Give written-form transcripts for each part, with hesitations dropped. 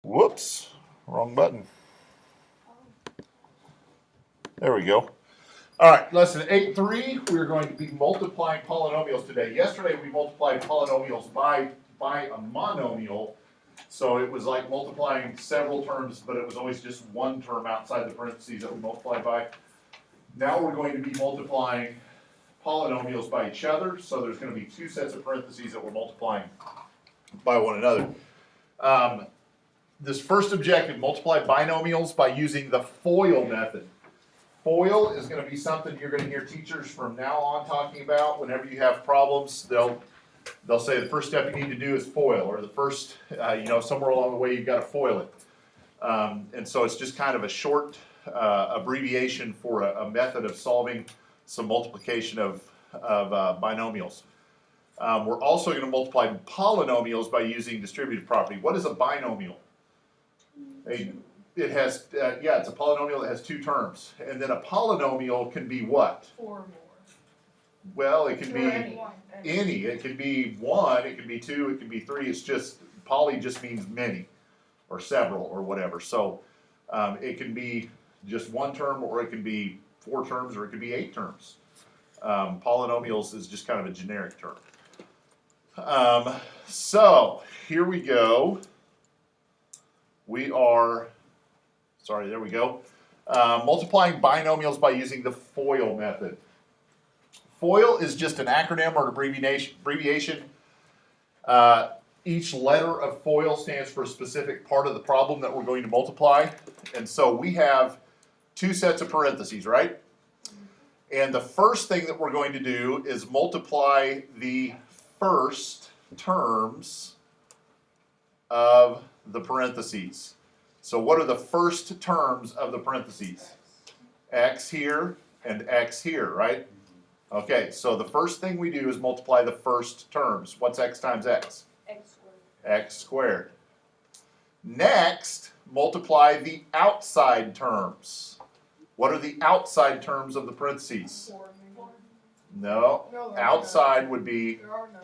Whoops, wrong button. There we go. All right, lesson 8.3, we are going to be multiplying polynomials today. Yesterday we multiplied polynomials by a monomial, so it was like multiplying several terms, but it was always just one term outside the parentheses that we multiplied by. Now we're going to be multiplying polynomials by each other, so there's going to be two sets of parentheses that we're multiplying by one another. This first objective, multiply binomials by using the FOIL method. FOIL is going to be something you're going to hear teachers from now on talking about. Whenever you have problems, they'll say the first step you need to do is FOIL, or the first, somewhere along the way you've got to FOIL it. And so it's just kind of a short abbreviation for a method of solving some multiplication of binomials. We're also going to multiply polynomials by using distributive property. What is a binomial? It has, it's a polynomial that has two terms. And then a polynomial can be what? Four or more. Well, it can be any. It can be one, it can be two, it can be three. It's just, poly just means many, or several, or whatever. So it can be just one term, or it can be four terms, or it could be 8 terms. Polynomials is just kind of a generic term. So here we go. There we go. Multiplying binomials by using the FOIL method. FOIL is just an acronym or an abbreviation. Each letter of FOIL stands for a specific part of the problem that we're going to multiply. And so we have two sets of parentheses, right? And the first thing that we're going to do is multiply the first terms of the parentheses. So what are the first terms of the parentheses? X here and X here, right? Okay, so the first thing we do is multiply the first terms. What's X times X? X squared. X squared. Next, multiply the outside terms. What are the outside terms of the parentheses? Four. No, outside would be, There are none.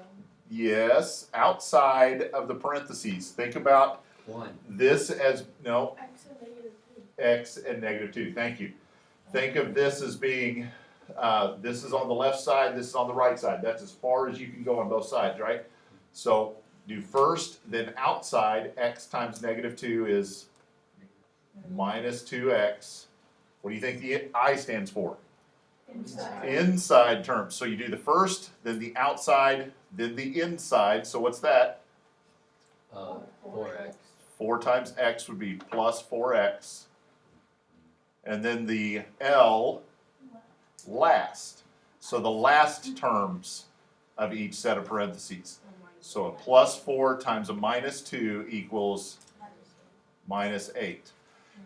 yes, outside of the parentheses. Think about 1. this as, no, X and -2. X and -2, thank you. Think of this as being, this is on the left side, this is on the right side. That's as far as you can go on both sides, right? So do first, then outside, X times -2 is minus 2X. What do you think the I stands for? Inside. Inside terms. So you do the first, then the outside, then the inside. So what's that? 4x. 4 times X would be plus 4X. And then the L last. So the last terms of each set of parentheses. So a plus 4 times a minus 2 equals minus 8.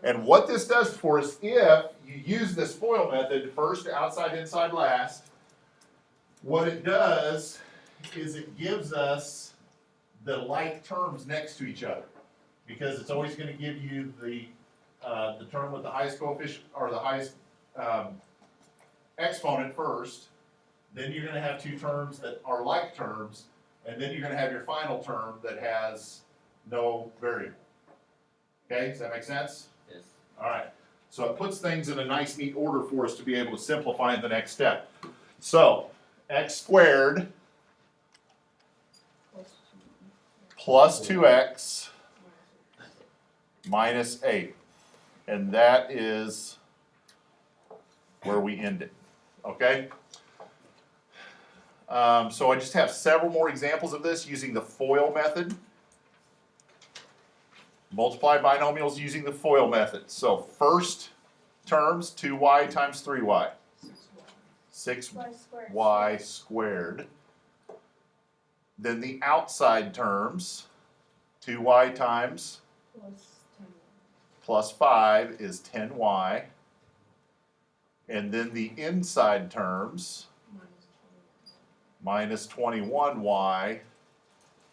And what this does for us, if you use this FOIL method, first, outside, inside, last, what it does is it gives us the like terms next to each other. Because it's always going to give you the term with the highest coefficient, or the highest exponent first. Then you're going to have two terms that are like terms. And then you're going to have your final term that has no variable. Okay, does that make sense? Yes. All right, so it puts things in a nice, neat order for us to be able to simplify in the next step. So, X squared plus 2X minus 8. And that is where we end it, okay? So I just have several more examples of this using the FOIL method. Multiply binomials using the FOIL method. So first terms, 2y times 3y. 6y squared. Then the outside terms, 2y times plus 5 is 10y. And then the inside terms, minus 21y.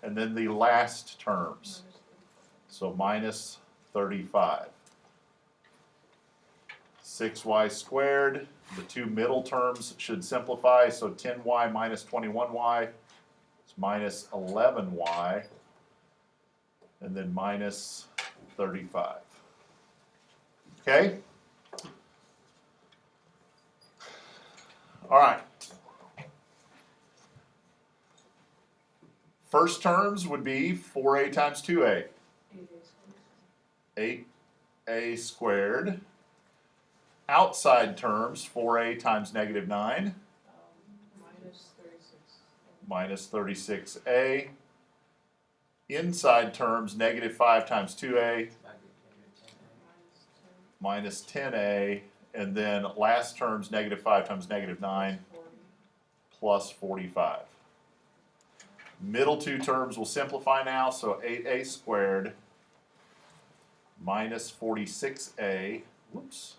And then the last terms. So minus 35. 6y squared, the two middle terms should simplify, so 10y minus 21y is minus 11y, and then minus 35. Okay? All right. First terms would be 4a times 2a. 8a squared. Outside terms, 4a times negative 9. Minus 36a. Inside terms, negative 5 times 2a. Minus 10a. And then last terms, negative 5 times negative 9. Plus 45. Middle two terms will simplify now, so 8a squared minus 46a, whoops,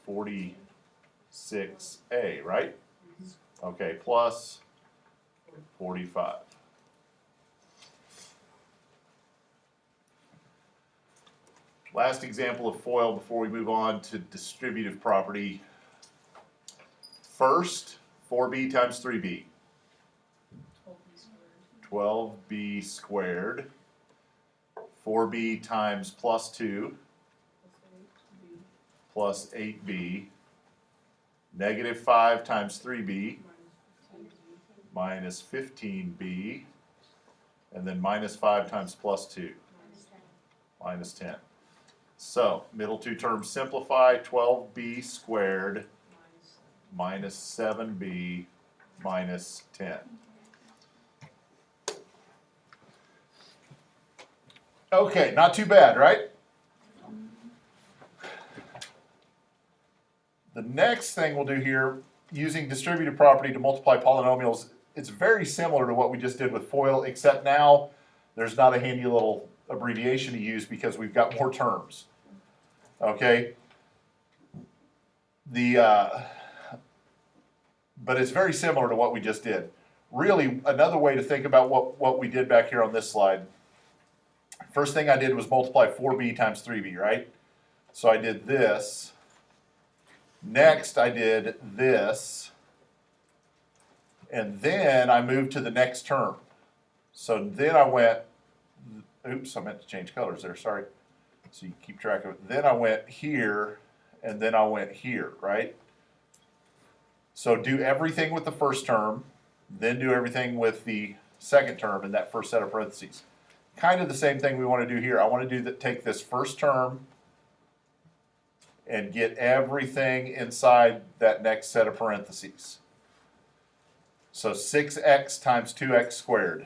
46a, right? Okay, plus 45. Last example of FOIL before we move on to distributive property. First, 4b times 3b. 12b squared. 4b times plus 2 plus 8b. Negative 5 times 3b minus 15b. And then minus 5 times plus 2 minus 10. So, middle two terms simplify. 12b squared minus 7b minus 10. Okay, not too bad, right? The next thing we'll do here, using distributive property to multiply polynomials, it's very similar to what we just did with FOIL, except now there's not a handy little abbreviation to use because we've got more terms. Okay? But it's very similar to what we just did. Really, another way to think about what we did back here on this slide. First thing I did was multiply 4b times 3b, right? So I did this. Next I did this. And then I moved to the next term. So then I went, oops, I meant to change colors there, sorry. So you keep track of it. Then I went here, and then I went here, right? So do everything with the first term, then do everything with the second term in that first set of parentheses. Kind of the same thing we want to do here. I want to take this first term and get everything inside that next set of parentheses. So 6x times 2x squared.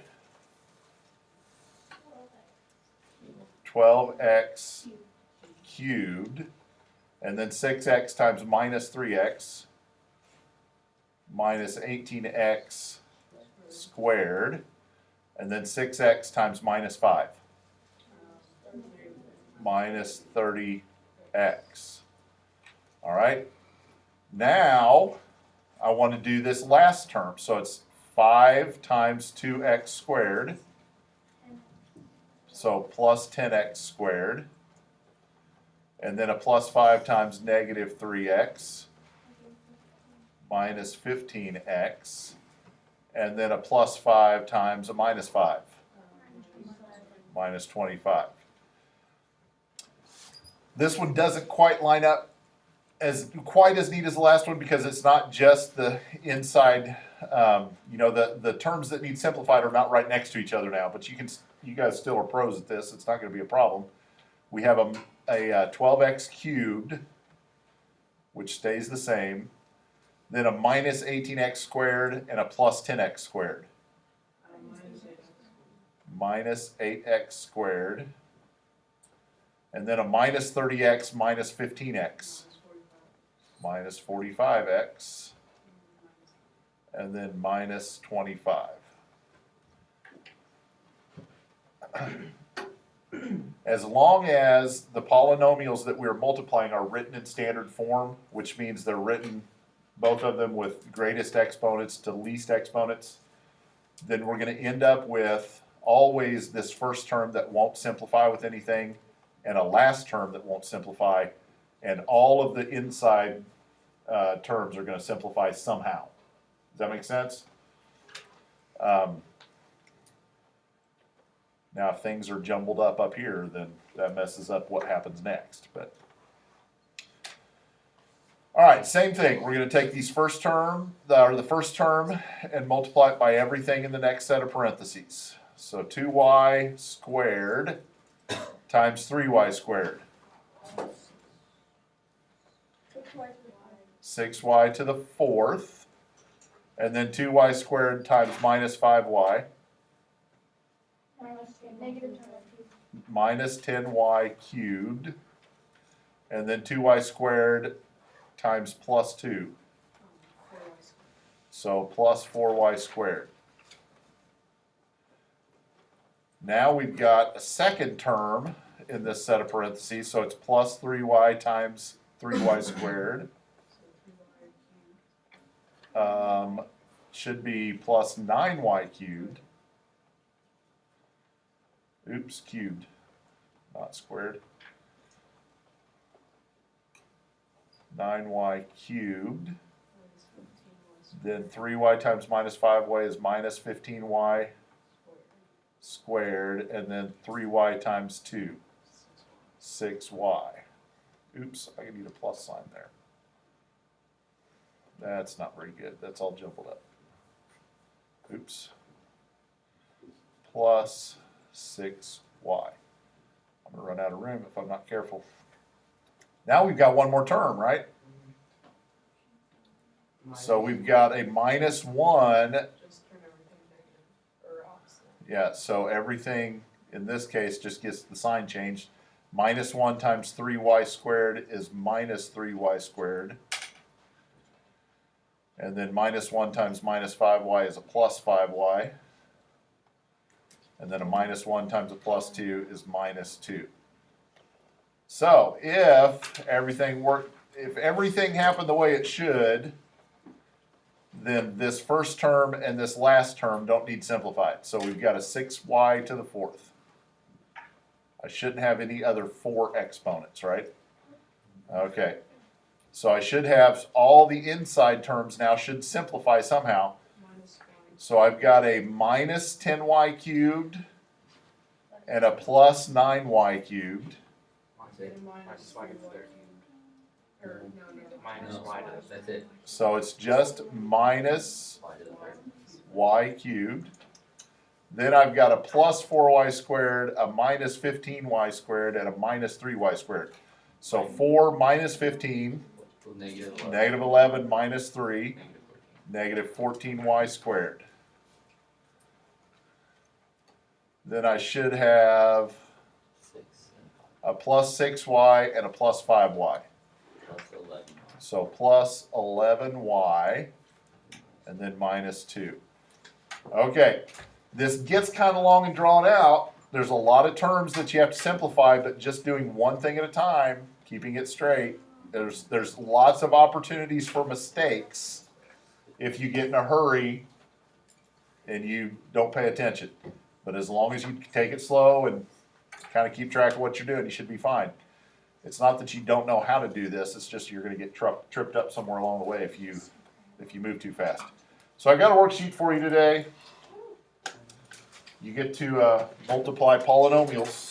12x cubed. And then 6x times minus 3x minus 18x squared. And then 6x times minus 5. Minus 30x. All right. Now, I want to do this last term. So it's 5 times 2x squared. So plus 10x squared. And then a plus 5 times negative 3x. Minus 15x. And then a plus 5 times a minus 5. Minus 25. This one doesn't quite line up quite as neat as the last one because it's not just the inside, the terms that need simplified are not right next to each other now, but you guys still are pros at this. It's not going to be a problem. We have a 12x cubed, which stays the same. Then a minus 18x squared and a plus 10x squared. Minus 8x squared. And then a minus 30x minus 15x. Minus 45x. And then minus 25. As long as the polynomials that we're multiplying are written in standard form, which means they're written both of them with greatest exponents to least exponents, then we're going to end up with always this first term that won't simplify with anything and a last term that won't simplify, and all of the inside terms are going to simplify somehow. Does that make sense? Now, if things are jumbled up here, then that messes up what happens next, but. All right, same thing. We're gonna take these first term, the first term, and multiply it by everything in the next set of parentheses. So 2y squared times 3y squared. 6y to the fourth, and then 2y squared times minus 5y. Minus 10y cubed, and then 2y squared times plus 2. So plus 4y squared. Now we've got a second term in this set of parentheses, so it's plus 3y times 3y squared. Should be plus 9y cubed. Oops, cubed, not squared. 9y cubed. Then 3y times minus 5y is minus 15y squared, and then 3y times 2, 6y. Oops, I need a plus sign there. That's not very good. That's all jumbled up. Oops. Plus 6y. I'm going to run out of room if I'm not careful. Now we've got one more term, right? So we've got a minus 1. Just turn everything negative or opposite. Yeah, so everything in this case just gets the sign changed. Minus 1 times 3y squared is minus 3y squared. And then minus 1 times minus 5y is a plus 5y. And then a minus 1 times a plus 2 is minus 2. So if everything happened the way it should, then this first term and this last term don't need simplified. So we've got a 6y to the fourth. I shouldn't have any other 4 exponents, right? Okay. So I should have all the inside terms now should simplify somehow. Minus 20. So I've got a minus 10y cubed and a plus 9y cubed. And minus 3y cubed. Or, no. Minus y to the that's it. So it's just minus Y to the third. y cubed. Then I've got a plus 4y squared, a minus 15y squared, and a minus 3y squared. So 4 minus 15, So negative 11. negative 11 minus 3, Negative 14. negative 14y squared. Then I should have 6 and a plus 6y and a plus 5y. plus 11. So plus 11y and then minus 2. Okay, this gets kind of long and drawn out. There's a lot of terms that you have to simplify, but just doing one thing at a time, keeping it straight. There's lots of opportunities for mistakes if you get in a hurry and you don't pay attention. But as long as you take it slow and kind of keep track of what you're doing, you should be fine. It's not that you don't know how to do this, it's just you're going to get tripped up somewhere along the way if you move too fast. So I got a worksheet for you today. You get to multiply polynomials.